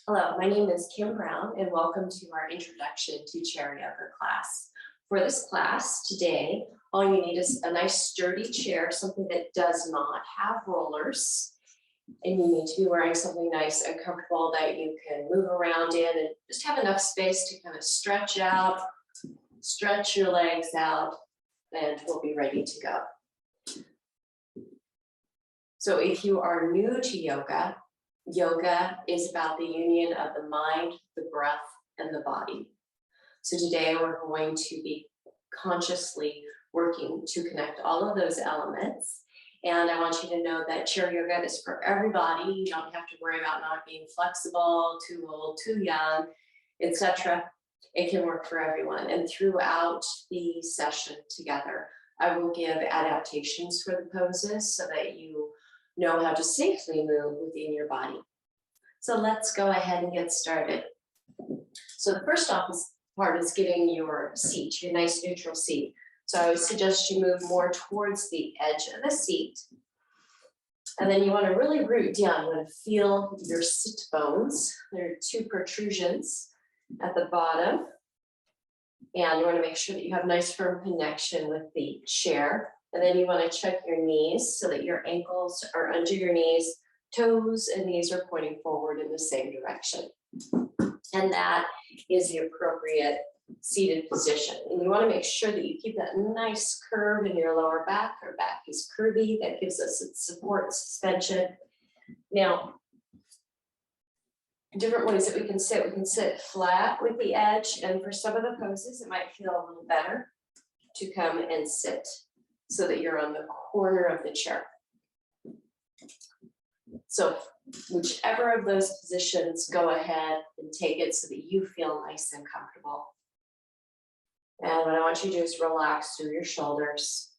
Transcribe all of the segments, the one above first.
Hello, my name is Kim Brown, and welcome to our introduction to chair yoga class. For this class today, all you need is a nice sturdy chair, something that does not have rollers. And you need to be wearing something nice and comfortable that you can move around in and just have enough space to kind of stretch out, stretch your legs out, and we'll be ready to go. So if you are new to yoga, yoga is about the union of the mind, the breath, and the body. So today we're going to be consciously working to connect all of those elements. And I want you to know that chair yoga is for everybody. You don't have to worry about not being flexible, too old, too young, etc. It can work for everyone. And throughout the session together, I will give adaptations for the poses so that you know how to safely move within your body. So let's go ahead and get started. So the first part is getting your seat, your nice neutral seat. So I would suggest you move more towards the edge of the seat. And then you want to really root down. You want to feel your sit bones. There are two protrusions at the bottom. And you want to make sure that you have nice firm connection with the chair. And then you want to check your knees so that your ankles are under your knees, toes and knees are pointing forward in the same direction. And that is the appropriate seated position. And you want to make sure that you keep that nice curve in your lower back. Our back is curvy. That gives us its support, suspension. Now, different ways that we can sit flat with the edge. And for some of the poses, it might feel a little better to come and sit so that you're on the corner of the chair. So whichever of those positions, go ahead and take it so that you feel nice and comfortable. And what I want you to do is relax through your shoulders.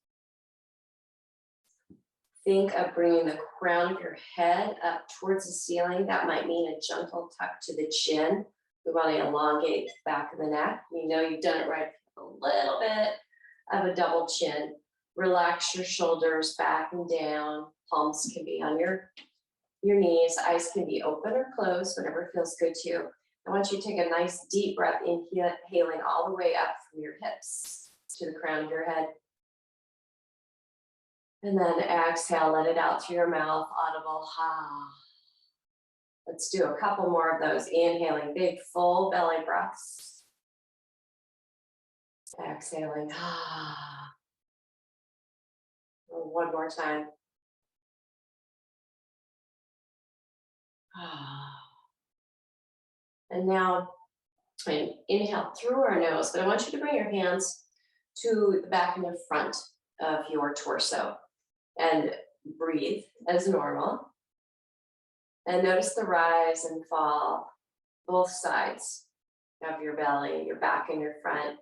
Think of bringing the crown of your head up towards the ceiling. That might mean a gentle tuck to the chin. We want to elongate the back of the neck. You know you've done it right. A little bit of a double chin. Relax your shoulders back and down. Palms can be on your knees. Eyes can be open or closed, whatever feels good to you. I want you to take a nice deep breath, inhaling all the way up from your hips to the crown of your head. And then exhale, let it out through your mouth, audible ha. Let's do a couple more of those. Inhaling, big full belly breaths. Exhaling, ha. One more time. And now inhale through our nose, but I want you to bring your hands to the back and the front of your torso and breathe as normal. And notice the rise and fall, both sides of your belly, your back and your front.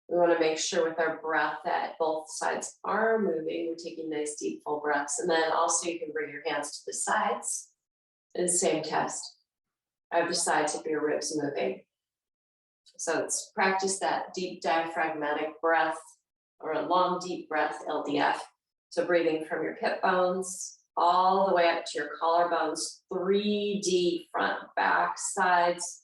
We want to make sure with our breath that both sides are moving. We're taking nice deep full breaths. And then also you can bring your hands to the sides. And the same test of the sides of your ribs moving. So let's practice that deep diaphragmatic breath or a long deep breath, LDF. So breathing from your hip bones all the way up to your collarbones, 3D, front, back, sides.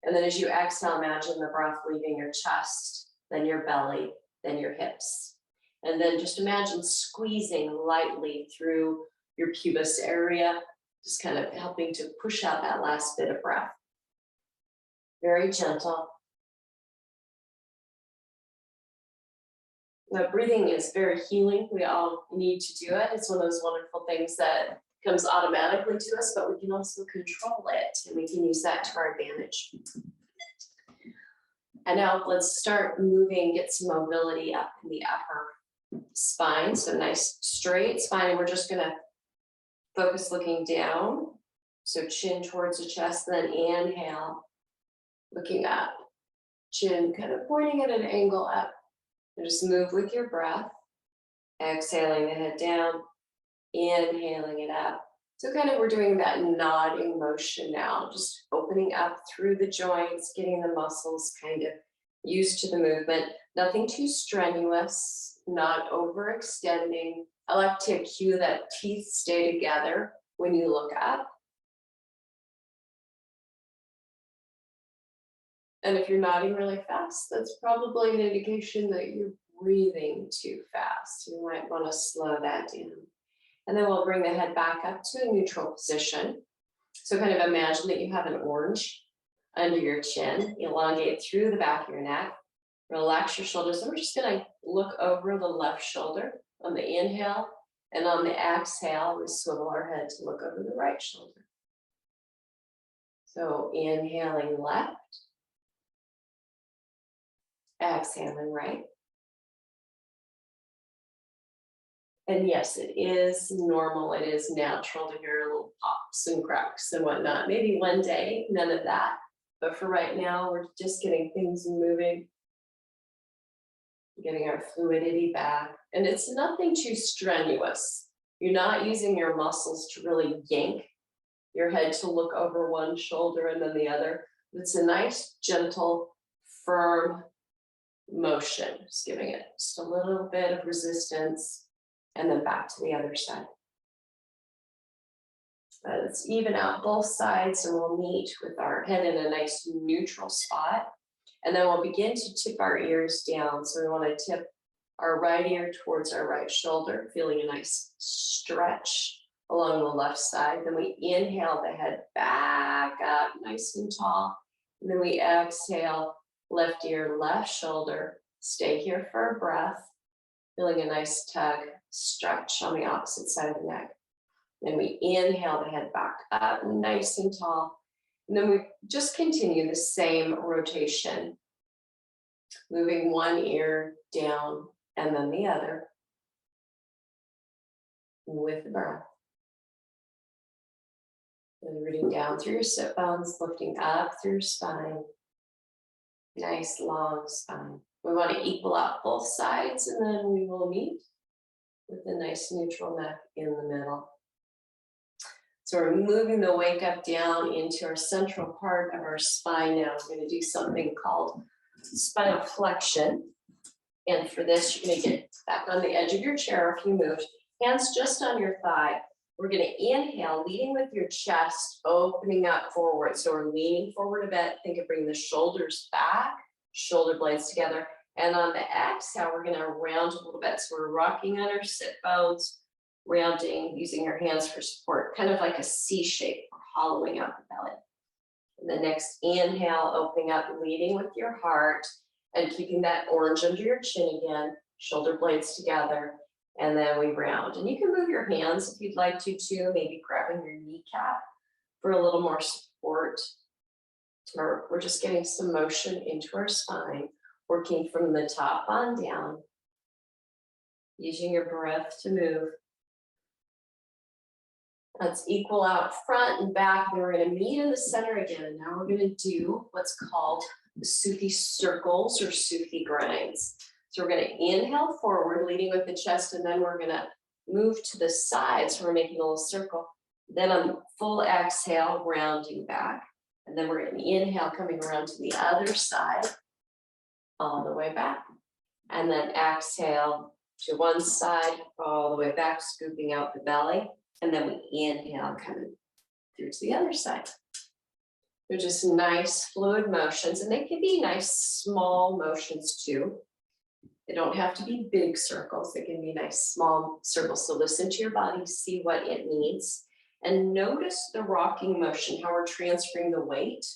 And then as you exhale, imagine the breath leaving your chest, then your belly, then your hips. And then just imagine squeezing lightly through your pubis area, just kind of helping to push out that last bit of breath. Very gentle. Now, breathing is very healing. We all need to do it. It's one of those wonderful things that comes automatically to us, but we can also control it, and we can use that to our advantage. And now let's start moving, get some mobility up in the upper spine. So nice straight spine, and we're just gonna focus looking down. So chin towards the chest, then inhale, looking up. Chin kind of pointing at an angle up. And just move with your breath. Exhaling the head down, inhaling it up. So kind of we're doing that nodding motion now, just opening up through the joints, getting the muscles kind of used to the movement. Nothing too strenuous, not overextending. I like to cue that teeth stay together when you look up. And if you're nodding really fast, that's probably an indication that you're breathing too fast. You might want to slow that down. And then we'll bring the head back up to a neutral position. So kind of imagine that you have an orange under your chin, elongate through the back of your neck, relax your shoulders. And we're just going to look over the left shoulder on the inhale, and on the exhale, we swivel our head to look over the right shoulder. So inhaling left, exhaling right. And yes, it is normal, it is natural to hear little pops and cracks and whatnot. Maybe one day, none of that. But for right now, we're just getting things moving, getting our fluidity back. And it's nothing too strenuous. You're not using your muscles to really yank your head to look over one shoulder and then the other. It's a nice, gentle, firm motion. Just giving it just a little bit of resistance. And then back to the other side. Let's even out both sides, and we'll meet with our head in a nice neutral spot. And then we'll begin to tip our ears down. So we want to tip our right ear towards our right shoulder, feeling a nice stretch along the left side. Then we inhale the head back up, nice and tall. And then we exhale, left ear, left shoulder. Stay here for a breath, feeling a nice tug, stretch on the opposite side of the neck. Then we inhale the head back up, nice and tall. And then we just continue the same rotation, moving one ear down and then the other with the breath. And rooting down through your sit bones, lifting up through your spine. Nice long spine. We want to equal out both sides, and then we will meet with a nice neutral neck in the middle. So we're moving the wake up down into our central part of our spine now. We're going to do something called spinal flexion. And for this, you're going to get back on the edge of your chair if you moved. Hands just on your thigh. We're going to inhale, leading with your chest, opening up forward. So we're leaning forward a bit. Think of bringing the shoulders back, shoulder blades together. And on the exhale, we're going to round a little bit. So we're rocking on our sit bones, rounding, using your hands for support, kind of like a C shape, or hollowing out the belly. And the next inhale, opening up, leading with your heart, and keeping that orange under your chin again, shoulder blades together, and then we round. And you can move your hands if you'd like to too, maybe grabbing your kneecap for a little more support. Or we're just getting some motion into our spine, working from the top on down, using your breath to move. Let's equal out front and back. And we're going to meet in the center again. And now we're going to do what's called the Sufi circles or Sufi grinds. So we're going to inhale forward, leading with the chest, and then we're going to move to the side. So we're making a little circle. Then on full exhale, rounding back. And then we're going to inhale, coming around to the other side, all the way back. And then exhale to one side, all the way back, scooping out the belly. And then we inhale, coming through to the other side. They're just nice fluid motions, and they can be nice small motions too. They don't have to be big circles. They can be nice small circles. So listen to your body, see what it needs, and notice the rocking motion, how we're transferring the weight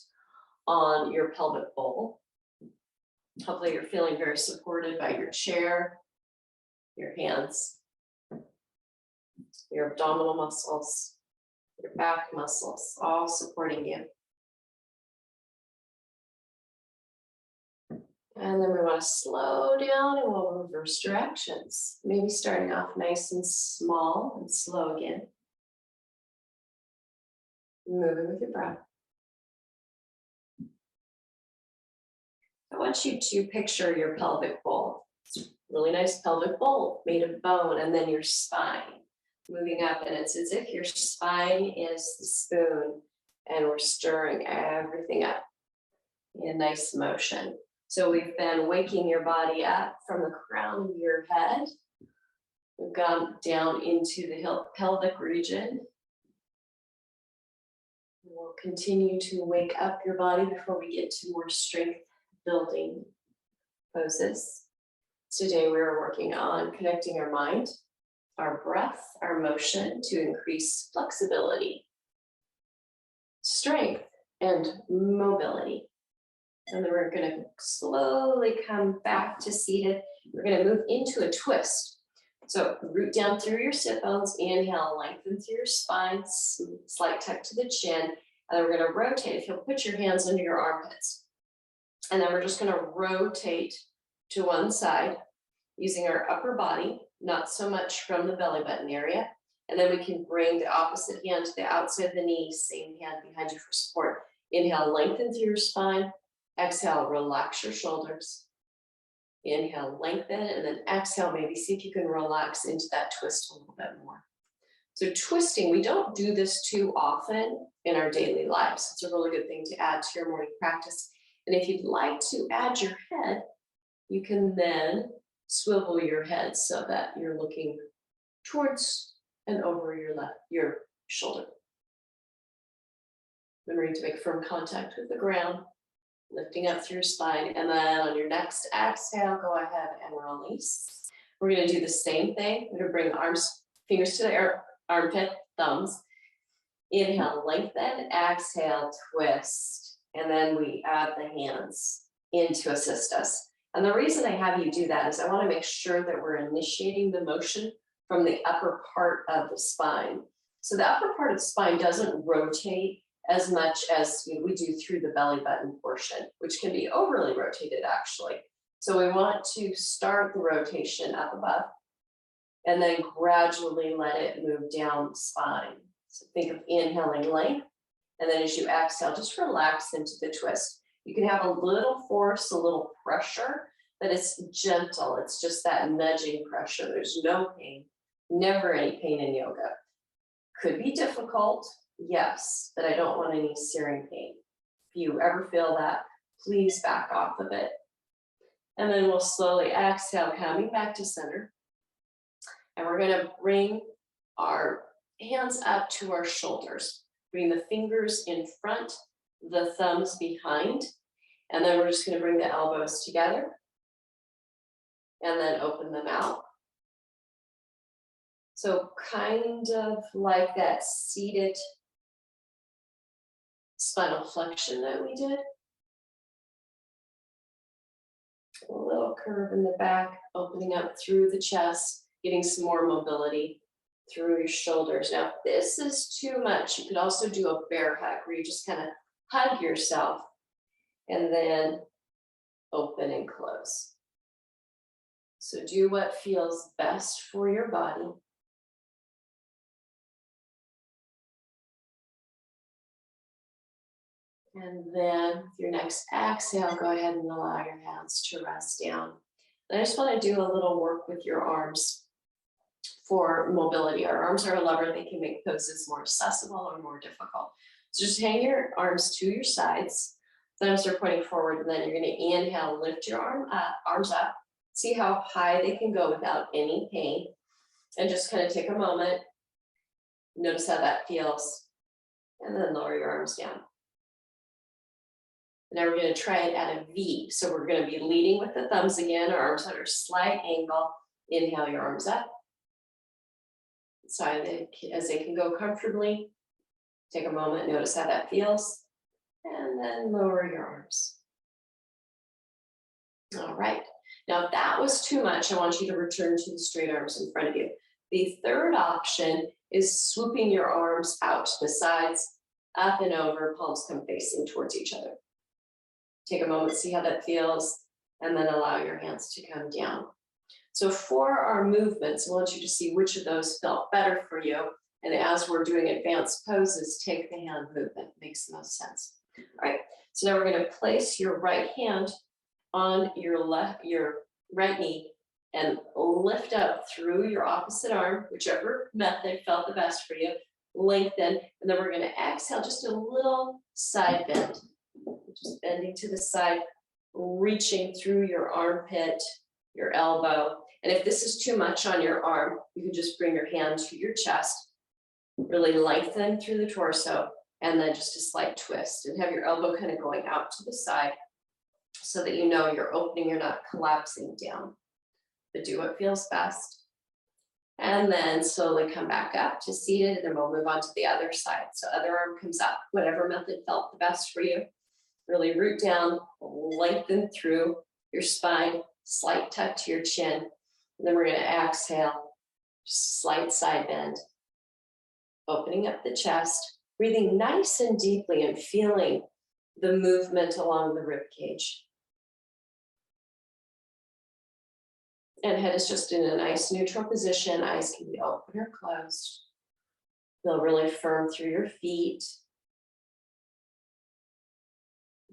on your pelvic bowl. Hopefully you're feeling very supported by your chair, your hands, your abdominal muscles, your back muscles, all supporting you. And then we want to slow down and we'll reverse directions. Maybe starting off nice and small and slow again. Moving with your breath. I want you to picture your pelvic bowl. It's a really nice pelvic bowl made of bone, and then your spine moving up. And it's as if your spine is the spoon and we're stirring everything up in a nice motion. So we've been waking your body up from the crown of your head. We've gone down into the pelvic region. We'll continue to wake up your body before we get to more strength building poses. Today we are working on connecting our mind, our breath, our motion to increase flexibility, strength, and mobility. And then we're going to slowly come back to seated. We're going to move into a twist. So root down through your sit bones, inhale, lengthen through your spine, slight tuck to the chin, and then we're going to rotate. If you'll put your hands under your armpits. And then we're just going to rotate to one side using our upper body, not so much from the belly button area. And then we can bring the opposite hand to the outside of the knee, same hand behind you for support. Inhale, lengthen through your spine. Exhale, relax your shoulders. Inhale, lengthen, and then exhale, maybe see if you can relax into that twist a little bit more. So twisting, we don't do this too often in our daily lives. It's a really good thing to add to your morning practice. And if you'd like to add your head, you can then swivel your head so that you're looking towards and over your shoulder. Remembering to make firm contact with the ground, lifting up through your spine, and then on your next exhale, go ahead and release. We're going to do the same thing. We're going to bring fingers to the armpit, thumbs. Inhale, lengthen, exhale, twist. And then we add the hands in to assist us. And the reason I have you do that is I want to make sure that we're initiating the motion from the upper part of the spine. So the upper part of the spine doesn't rotate as much as we do through the belly button portion, which can be overly rotated actually. So we want to start the rotation up above and then gradually let it move down the spine. So think of inhaling length, and then as you exhale, just relax into the twist. You can have a little force, a little pressure, but it's gentle. It's just that nudging pressure. There's no pain, never any pain in yoga. Could be difficult, yes, but I don't want any searing pain. If you ever feel that, please back off of it. And then we'll slowly exhale, coming back to center. And we're going to bring our hands up to our shoulders. Bring the fingers in front, the thumbs behind, and then we're just going to bring the elbows together and then open them out. So kind of like that seated spinal flexion that we did. A little curve in the back, opening up through the chest, getting some more mobility through your shoulders. Now, if this is too much, you could also do a bear hug where you just kind of hug yourself and then open and close. So do what feels best for your body. And then with your next exhale, go ahead and allow your hands to rest down. And I just want to do a little work with your arms for mobility. Our arms are a lever. They can make poses more accessible or more difficult. So just hang your arms to your sides. Thumbs are pointing forward, and then you're going to inhale, lift your arms up. See how high they can go without any pain. And just kind of take a moment. Notice how that feels. And then lower your arms down. Now we're going to try it at a V. So we're going to be leading with the thumbs again, our arms at a slight angle. Inhale your arms up. Side as they can go comfortably. Take a moment, notice how that feels. And then lower your arms. All right. Now if that was too much, I want you to return to the straight arms in front of you. The third option is swooping your arms out to the sides, up and over, palms come facing towards each other. Take a moment, see how that feels, and then allow your hands to come down. So for our movements, I want you to see which of those felt better for you. And as we're doing advanced poses, take the hand movement. Makes the most sense. All right, so now we're going to place your right hand on your right knee and lift up through your opposite arm, whichever method felt the best for you. Lengthen, and then we're going to exhale just a little side bend. Just bending to the side, reaching through your armpit, your elbow. And if this is too much on your arm, you can just bring your hand to your chest, really lengthen through the torso, And then just a slight twist, and have your elbow kind of going out to the side so that you know you're opening, you're not collapsing down, but do what feels best. And then slowly come back up to seated, and then we'll move on to the other side. So other arm comes up, whatever method felt the best for you. Really root down, lengthen through your spine, slight tuck to your chin. And then we're going to exhale, just slight side bend, opening up the chest, breathing nice and deeply and feeling the movement along the rib cage. And head is just in a nice neutral position. Eyes can be open or closed. Feel really firm through your feet.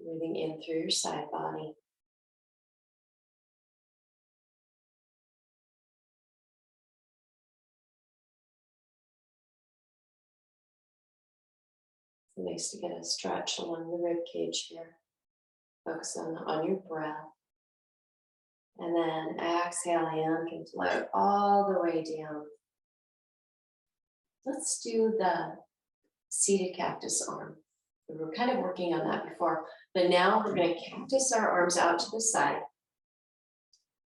Breathing in through your side body. It's nice to get a stretch along the rib cage here. Focus on your breath. And then exhale in, can float all the way down. Let's do the seated cactus arm. We were kind of working on that before, but now we're going to cactus our arms out to the side.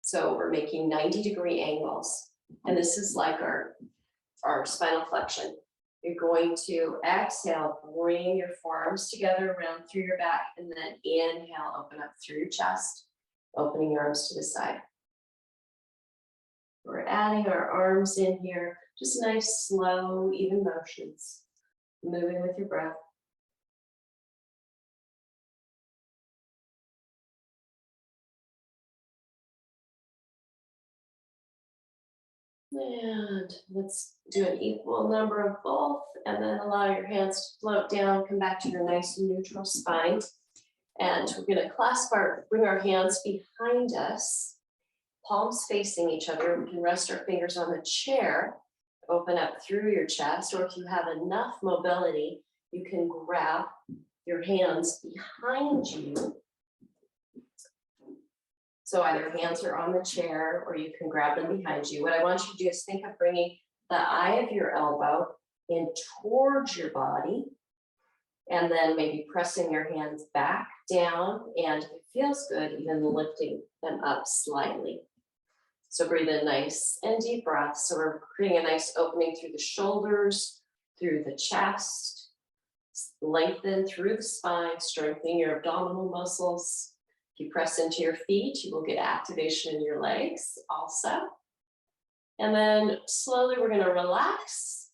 So we're making 90-degree angles. And this is like our spinal flexion. You're going to exhale, bring your forearms together around through your back, and then inhale, open up through your chest, opening your arms to the side. We're adding our arms in here, just nice, slow, even motions, moving with your breath. And let's do an equal number of both, and then allow your hands to float down, come back to your nice and neutral spine. And we're going to bring our hands behind us, palms facing each other. We can rest our fingers on the chair, open up through your chest, or if you have enough mobility, you can grab your hands behind you. So either hands are on the chair, or you can grab them behind you. What I want you to do is think of bringing the eye of your elbow in towards your body, and then maybe pressing your hands back down, and if it feels good, even lifting them up slightly. So breathe in nice and deep breaths. So we're creating a nice opening through the shoulders, through the chest, lengthen through the spine, strengthening your abdominal muscles. If you press into your feet, you will get activation in your legs also. And then slowly we're going to relax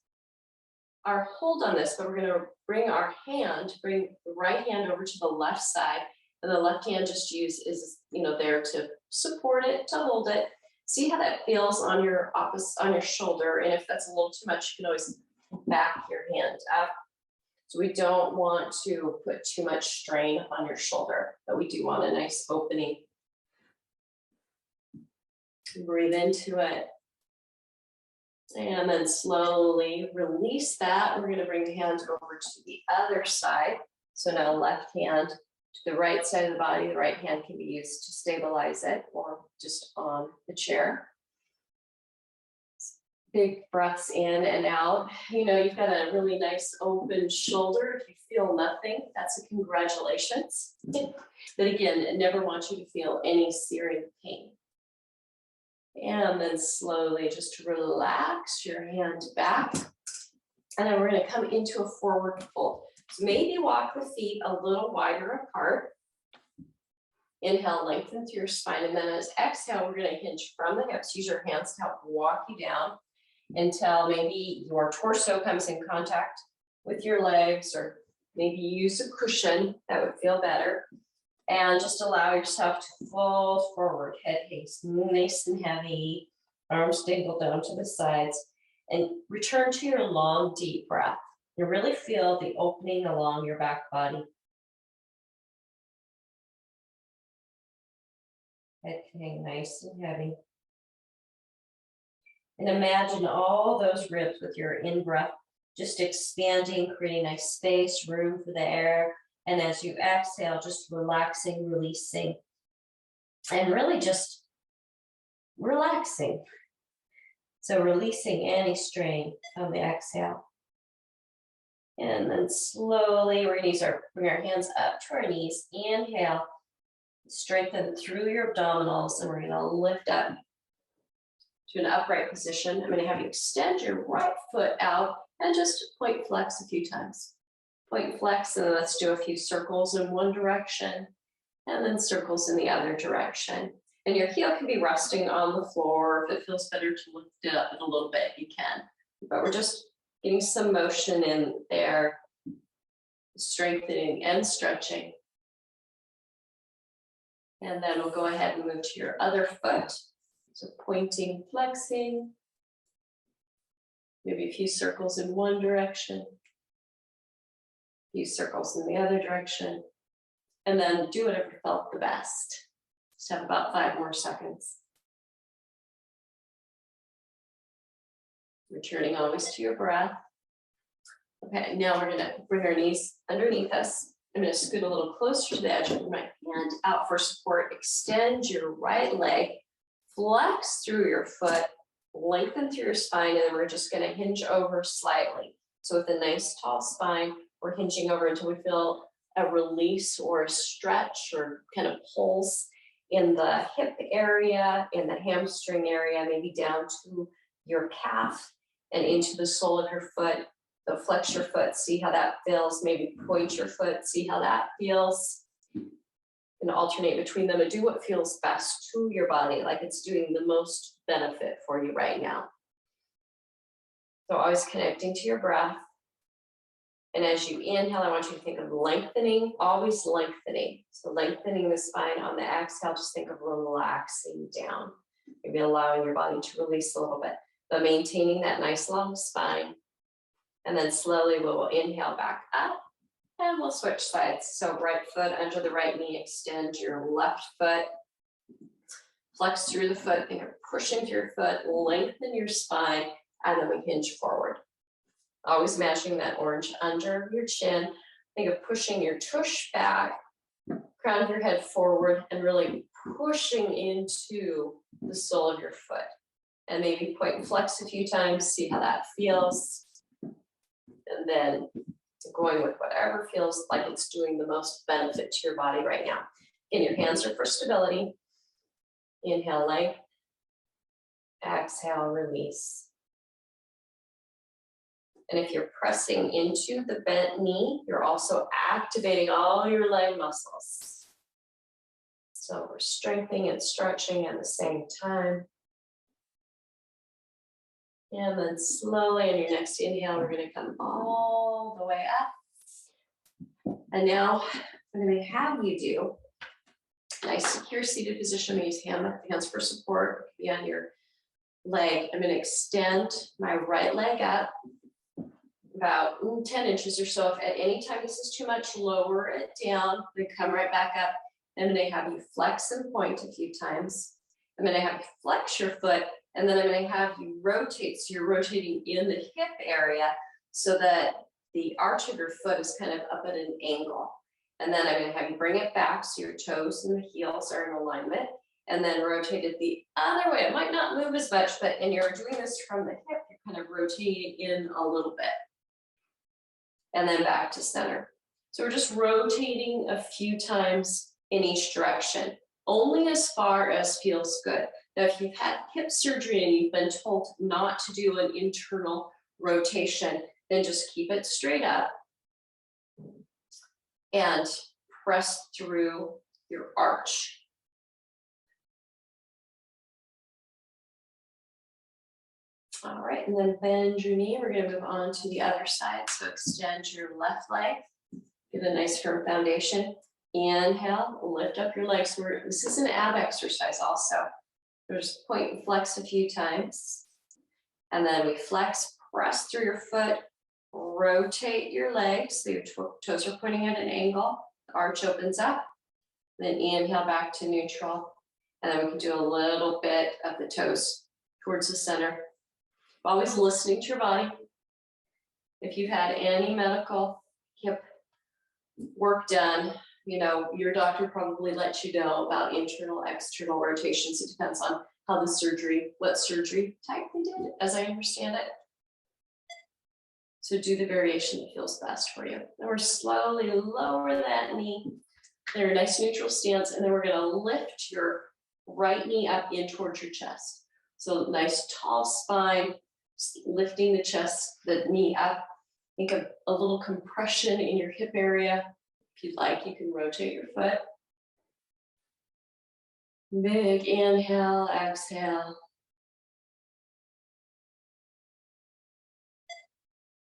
our hold on this, but we're going to bring the right hand over to the left side, and the left hand just is there to support it, to hold it. See how that feels on your shoulder, and if that's a little too much, you can always back your hand up. So we don't want to put too much strain on your shoulder, but we do want a nice opening. Breathe into it. And then slowly release that. We're going to bring the hand over to the other side. So now left hand to the right side of the body. The right hand can be used to stabilize it or just on the chair. Big breaths in and out. You've got a really nice open shoulder. If you feel nothing, that's a congratulations. But again, I never want you to feel any searing pain. And then slowly just relax your hand back. And then we're going to come into a forward fold. So maybe walk the feet a little wider apart. Inhale, lengthen through your spine. And then as exhale, we're going to hinge from the hips. Use your hands to help walk you down until maybe your torso comes in contact with your legs, or maybe use a cushion. That would feel better. And just allow yourself to fold forward, head hangs nice and heavy, arms dangle down to the sides, and return to your long, deep breath. You really feel the opening along your back body. Head hang nice and heavy. And imagine all those ribs with your in-breath just expanding, creating nice space, room for the air. And as you exhale, just relaxing, releasing, and really just relaxing. So releasing any strain on the exhale. And then slowly, we're gonna bring our hands up to our knees. Inhale, strengthen through your abdominals, and we're gonna lift up to an upright position. I'm gonna have you extend your right foot out and just point flex a few times. Point flex, and then let's do a few circles in one direction, and then circles in the other direction. And your heel can be resting on the floor. If it feels better to lift it up a little bit, you can. But we're just getting some motion in there, strengthening and stretching. And then we'll go ahead and move to your other foot. So pointing, flexing, maybe a few circles in one direction, a few circles in the other direction, and then do whatever felt the best. Just have about 5 more seconds. Returning always to your breath. Okay, now we're gonna bring our knees underneath us. I'm gonna scoot a little closer to the edge, with my hand out for support. Extend your right leg, flex through your foot, lengthen through your spine, and then we're just gonna hinge over slightly. So with a nice tall spine, we're hinging over until we feel a release or a stretch or kind of pulse in the hip area, in the hamstring area, maybe down to your calf and into the sole of your foot. So flex your foot, see how that feels. Maybe point your foot, see how that feels. And alternate between them and do what feels best to your body, like it's doing the most benefit for you right now. So always connecting to your breath. And as you inhale, I want you to think of lengthening, always lengthening. So lengthening the spine. On the exhale, just think of relaxing down. Maybe allowing your body to release a little bit, but maintaining that nice long spine. And then slowly we'll inhale back up and we'll switch sides. So right foot under the right knee, extend your left foot, flex through the foot, think of pushing through your foot, lengthen your spine, and then we hinge forward. Always matching that orange under your chin. Think of pushing your tush back, crown of your head forward, and really pushing into the sole of your foot. And maybe point and flex a few times, see how that feels. And then going with whatever feels like it's doing the most benefit to your body right now. Again, your hands are for stability. Inhale, length. Exhale, release. And if you're pressing into the bent knee, you're also activating all your leg muscles. So we're strengthening and stretching at the same time. And then slowly on your next inhale, we're going to come all the way up. And now I'm going to have you do a nice secure seated position. Use hands for support. Be on your leg. I'm going to extend my right leg up about 10 inches or so. If at any time this is too much, lower it down, then come right back up. I'm going to have you flex and point a few times. I'm going to have you flex your foot, and then I'm going to have you rotate. So you're rotating in the hip area so that the arch of your foot is kind of up at an angle. And then I'm going to have you bring it back so your toes and the heels are in alignment, and then rotate it the other way. It might not move as much, but and you're doing this from the hip, you're kind of rotating in a little bit. And then back to center. So we're just rotating a few times in each direction, only as far as feels good. Now, if you've had hip surgery and you've been told not to do an internal rotation, then just keep it straight up and press through your arch. All right, and then bend your knee. We're going to move on to the other side. So extend your left leg, get a nice firm foundation. Inhale, lift up your legs. This is an ab exercise also. Just point and flex a few times. And then we flex, press through your foot, rotate your legs. So your toes are pointing at an angle. The arch opens up. Then inhale back to neutral. And then we can do a little bit of the toes towards the center. Always listening to your body. If you've had any medical hip work done, you know, your doctor probably let you know about internal, external rotations. It depends on how the surgery, what surgery type they did, as I understand it. So do the variation that feels best for you. Then we're slowly lower that knee. They're a nice neutral stance, and then we're gonna lift your right knee up in towards your chest. So nice tall spine, lifting the chest, the knee up. Think of a little compression in your hip area. If you'd like, you can rotate your foot. Big inhale, exhale.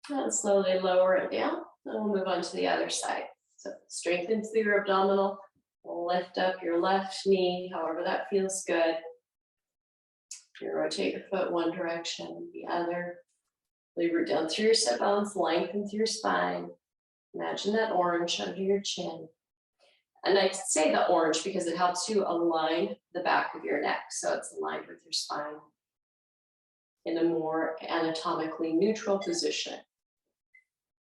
And slowly lower it down. And we'll move on to the other side. So strengthen through your abdominal. Lift up your left knee, however that feels good. You rotate your foot one direction, the other. Lever down through your sit bones, lengthen through your spine. Imagine that orange under your chin. And I say the orange because it helps you align the back of your neck. So it's aligned with your spine in a more anatomically neutral position.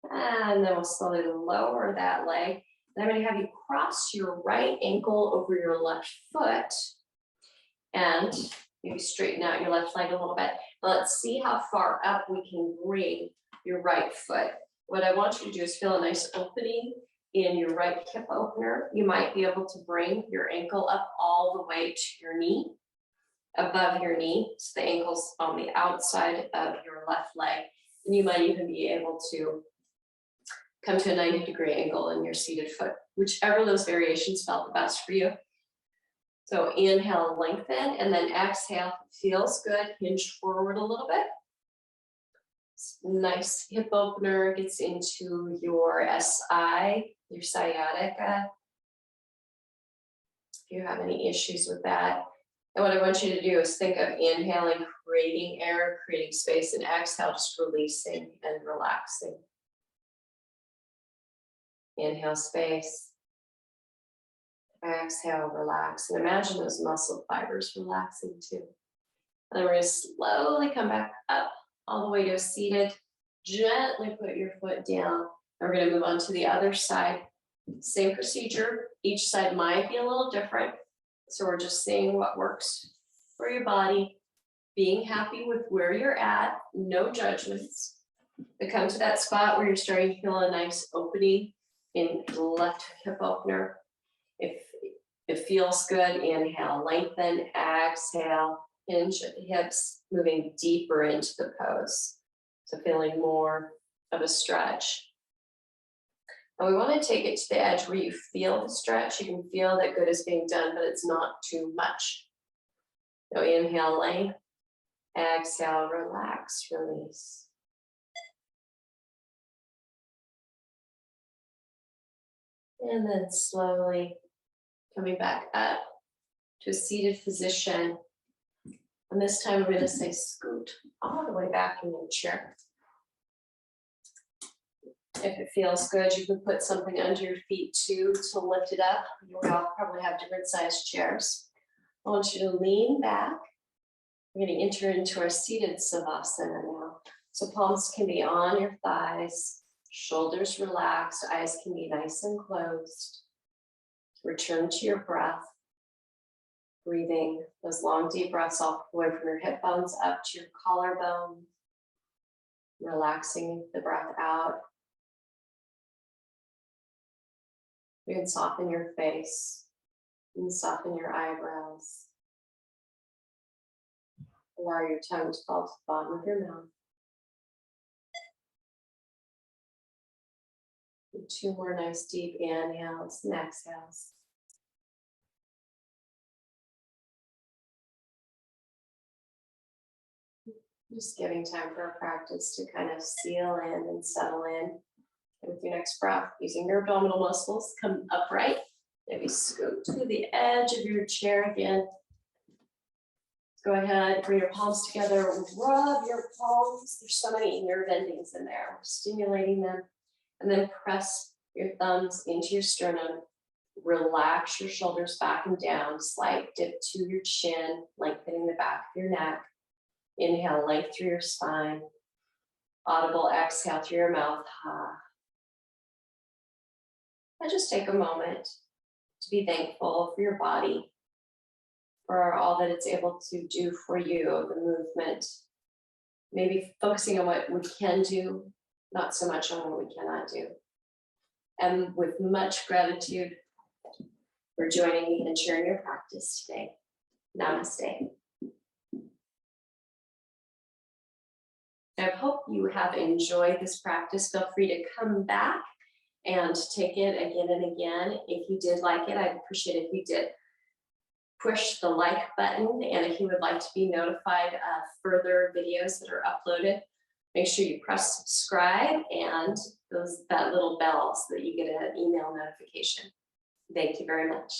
And then we'll slowly lower that leg. And I'm going to have you cross your right ankle over your left foot and maybe straighten out your left leg a little bit. Now let's see how far up we can bring your right foot. What I want you to do is feel a nice opening in your right hip opener. You might be able to bring your ankle up all the way to your knee, above your knee. So the ankle's on the outside of your left leg. And you might even be able to come to a 90-degree angle in your seated foot, whichever of those variations felt the best for you. So inhale, lengthen, and then exhale, feels good, hinge forward a little bit. Nice hip opener, gets into your SI, your sciatica. If you have any issues with that. And what I want you to do is think of inhaling, creating air, creating space, and exhale, just releasing and relaxing. Inhale, space. Exhale, relax. And imagine those muscle fibers relaxing too. And then we're going to slowly come back up all the way to a seated. Gently put your foot down. And we're going to move on to the other side. Same procedure. Each side might be a little different. So we're just seeing what works for your body. Being happy with where you're at. No judgments. But come to that spot where you're starting to feel a nice opening in the left hip opener. If it feels good, inhale, lengthen, exhale, hinge at the hips, moving deeper into the pose. So feeling more of a stretch. And we want to take it to the edge where you feel the stretch. You can feel that good is being done, but it's not too much. So inhale, length, exhale, relax, release. And then slowly coming back up to a seated position. And this time we're going to say scoot all the way back in your chair. If it feels good, you can put something under your feet too to lift it up. We all probably have different sized chairs. I want you to lean back. We're going to enter into our seated Savasana now. So palms can be on your thighs. Shoulders relaxed, eyes can be nice and closed. Return to your breath. Breathing those long, deep breaths all the way from your hip bones up to your collarbone. Relaxing the breath out. You can soften your face and soften your eyebrows. Allow your tongue to fall to the bottom of your mouth. 2 more nice deep inhales and exhales. Just giving time for our practice to kind of seal in and settle in. And with your next breath, using your abdominal muscles, come upright. Maybe scoot to the edge of your chair again. Go ahead, bring your palms together, rub your palms. There's so many nerve endings in there. We're stimulating them. And then press your thumbs into your sternum. Relax your shoulders back and down. Slight dip to your chin, lengthening the back of your neck. Inhale, length through your spine. Audible exhale through your mouth. And just take a moment to be thankful for your body, for all that it's able to do for you, the movement. Maybe focusing on what we can do not so much on what we cannot do. And with much gratitude for joining me and sharing your practice today. Namaste. I hope you have enjoyed this practice. Feel free to come back and take it again and again. If you did like it, I'd appreciate it if you did push the like button. And if you would like to be notified of further videos that are uploaded, make sure you press subscribe and that little bell so that you get an email notification. Thank you very much.